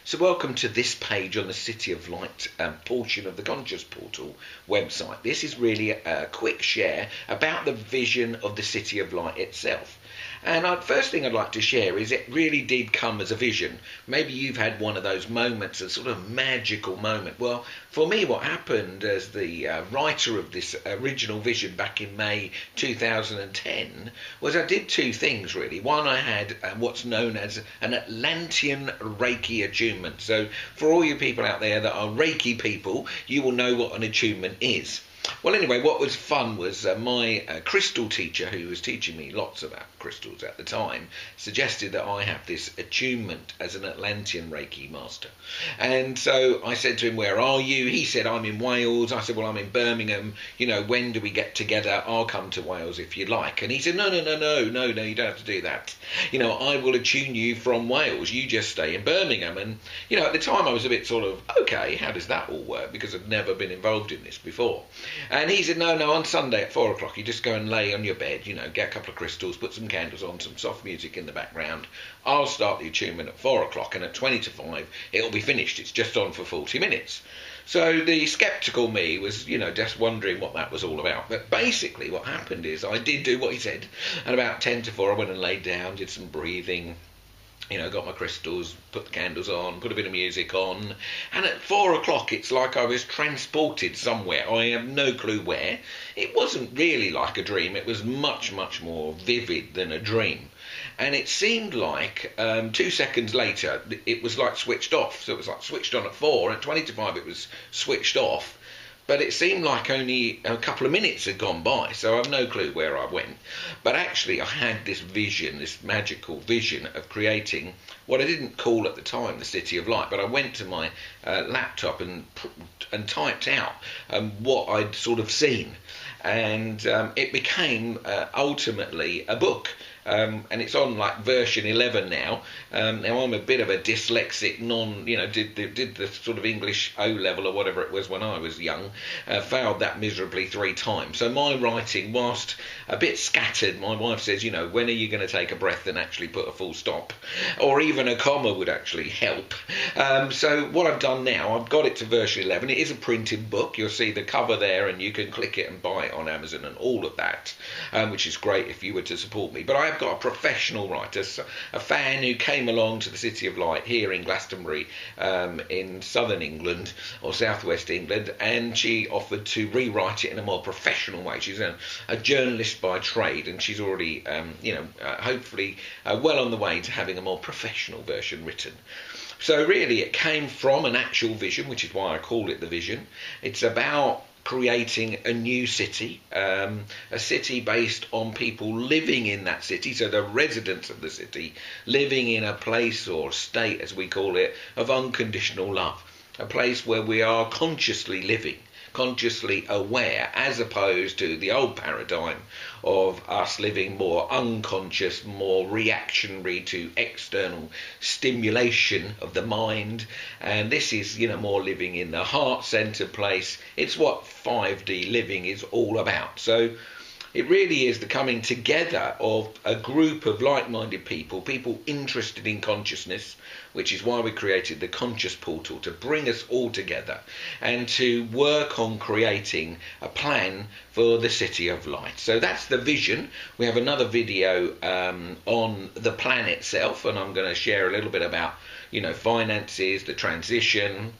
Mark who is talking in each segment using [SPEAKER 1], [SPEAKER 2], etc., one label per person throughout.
[SPEAKER 1] So welcome to this page on the City of Light portion of the Conscious Portal website. This is really a quick share about the vision of the City of Light itself. And first thing I'd like to share is it really did come as a vision. Maybe you've had one of those moments, a sort of magical moment. Well, for me, what happened as the writer of this original vision back in May 2010 was I did two things really. One, I had what's known as an Atlantean Reiki attunement. So for all you people out there that are Reiki people, you will know what an attunement is. Well, anyway, what was fun was my crystal teacher, who was teaching me lots about crystals at the time, suggested that I have this attunement as an Atlantean Reiki master. And so I said to him, "Where are you?" He said, "I'm in Wales." I said, "Well, I'm in Birmingham. You know, when do we get together? I'll come to Wales if you like." And he said, No, you don't have to do that. You know, I will attune you from Wales. You just stay in Birmingham." And, you know, at the time I was a bit sort of, okay, how does that all work? Because I'd never been involved in this before. And he said, no, on Sunday at 4 o'clock, you just go and lay on your bed, you know, get a couple of crystals, put some candles on, some soft music in the background. I'll start the attunement at 4 o'clock, and at 20 to 5, it'll be finished. It's just on for 40 minutes. So the sceptical me was, you know, just wondering what that was all about. But basically what happened is I did do what he said, and about 10 to 4, I went and laid down, did some breathing, you know, got my crystals, put the candles on, put a bit of music on, and at 4 o'clock it's like I was transported somewhere. I have no clue where. It wasn't really like a dream. It was much, much more vivid than a dream. And it seemed like 2 seconds later it was like switched off. So it was like switched on at 4, at 20 to 5 it was switched off. But it seemed like only a couple of minutes had gone by, so I have no clue where I went. But actually I had this vision, this magical vision of creating what I didn't call at the time the City of Light, but I went to my laptop and typed out what I'd sort of seen. And it became ultimately a book. And it's on like version 11 now. Now I'm a bit of a dyslexic, did the sort of English O level or whatever it was when I was young, failed that miserably 3 times. So my writing, whilst a bit scattered, my wife says, you know, when are you going to take a breath and actually put a full stop? Or even a comma would actually help. So what I've done now, I've got it to version 11. It is a printed book. You'll see the cover there and you can click it and buy it on Amazon and all of that, which is great if you were to support me. But I've got a professional writer, a fan who came along to the City of Light here in Glastonbury in southern England or southwest England, and she offered to rewrite it in a more professional way. She's a journalist by trade, and she's already hopefully well on the way to having a more professional version written. So really it came from an actual vision, which is why I call it the vision. It's about creating a new city, a city based on people living in that city, so the residents of the city living in a place or state, as we call it, of unconditional love, a place where we are consciously living, consciously aware, as opposed to the old paradigm of us living more unconscious, more reactionary to external stimulation of the mind. And this is, you know, more living in the heart-centered place. It's what 5D living is all about. So it really is the coming together of a group of like-minded people interested in consciousness, which is why we created the Conscious Portal, to bring us all together and to work on creating a plan for the City of Light. So that's the vision. We have another video on the plan itself, and I'm going to share a little bit about, you know, finances, the transition,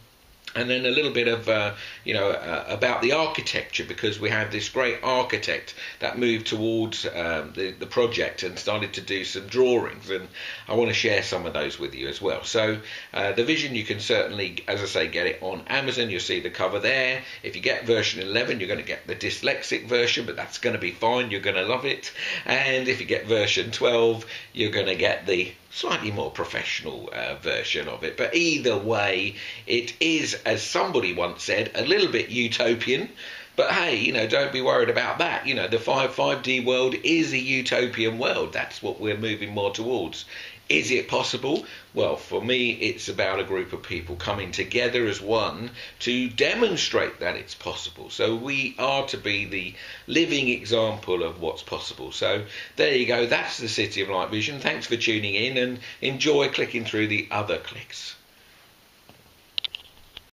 [SPEAKER 1] and then a little bit of, about the architecture, because we have this great architect that moved towards the project and started to do some drawings, and I want to share some of those with you as well. So the vision, you can certainly, as I say, get it on Amazon. You'll see the cover there. If you get version 11, you're going to get the dyslexic version, but that's going to be fine. You're going to love it. And if you get version 12, you're going to get the slightly more professional version of it. But either way, it is, as somebody once said, a little bit utopian. But hey, you know, don't be worried about that. You know, the 5D world is a utopian world. That's what we're moving more towards. Is it possible? Well, for me, it's about a group of people coming together as one to demonstrate that it's possible. So we are to be the living example of what's possible. So there you go. That's the City of Light vision. Thanks for tuning in, and enjoy clicking through the other clicks.